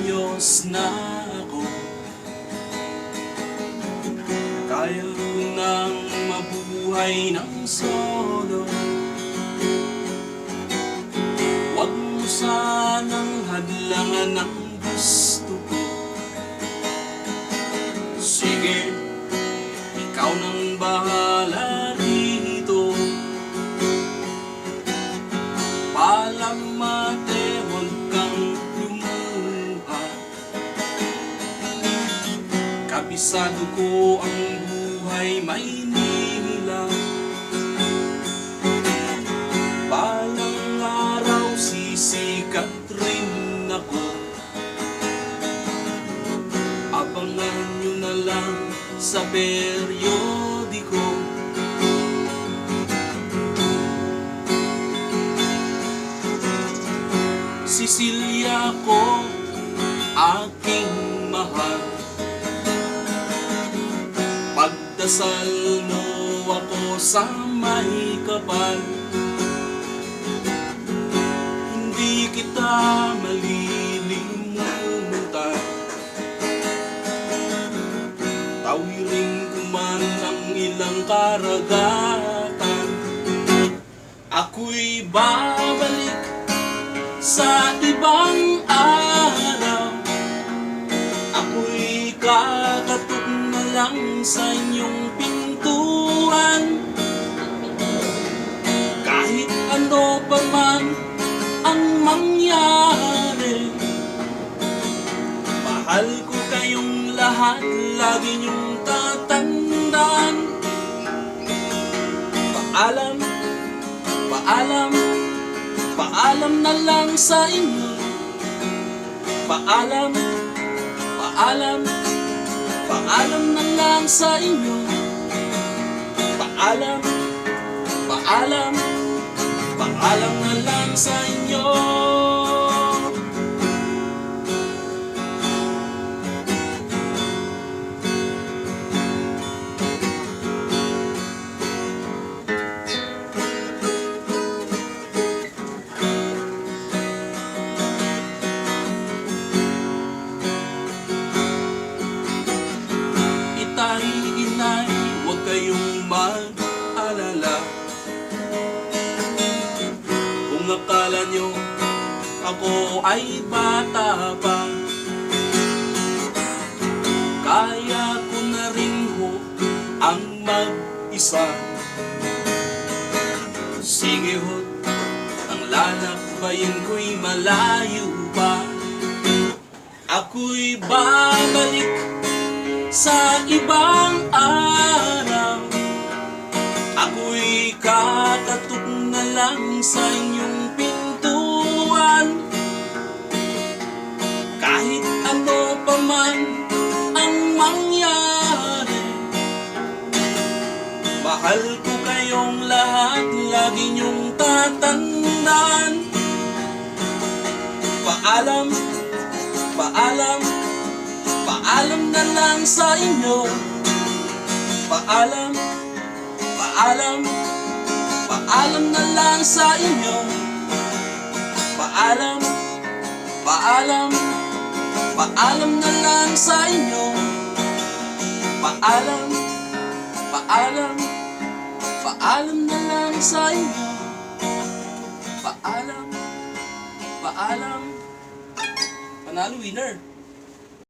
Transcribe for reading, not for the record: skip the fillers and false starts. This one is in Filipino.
anyos na ako. Kaya ko nang mabuhay ng solo. Huwag mo sanang hadlangan ang gusto ko. Sige, ikaw nang bahala rito. Paalam ate, huwag kang lumuha. Kabisado ko ang buhay Maynila. Balang araw sisikat rin ako. Abangan nyo na lang sa periodiko. Cecilia ko, aking mahal, pagdasal mo ako sa may kapal. Hindi kita malilimutan. Tawirin ko man ang ilang karagatan. Ako'y babalik sa ibang araw. Ako'y kakatok na lang sa inyong pintuan. Kahit ano pa man ang mangyari, mahal ko kayong lahat, lagi niyong tatandaan. Paalam, paalam, paalam na lang sa inyo. Paalam, paalam, paalam na lang sa inyo. Paalam, paalam, paalam na lang sa inyo. Inay, huwag kayong mag-alala. Kung akala nyo ako ay bata pa, kaya ko na rin ho ang mag-isa. Sige ho, ang lalakbayin ko'y malayo pa. Ako'y babalik sa ibang araw. Ako'y kakatok na lang sa inyong pintuan. Kahit ano pa man ang mangyari, mahal ko kayong lahat, lagi niyong tatandaan. Paalam, paalam, paalam na lang sa inyo. Paalam, paalam, paalam na lang sa inyo. Paalam, paalam, paalam na lang sa inyo. Paalam, paalam, paalam na lang sa inyo. Paalam, paalam. Panalo winner.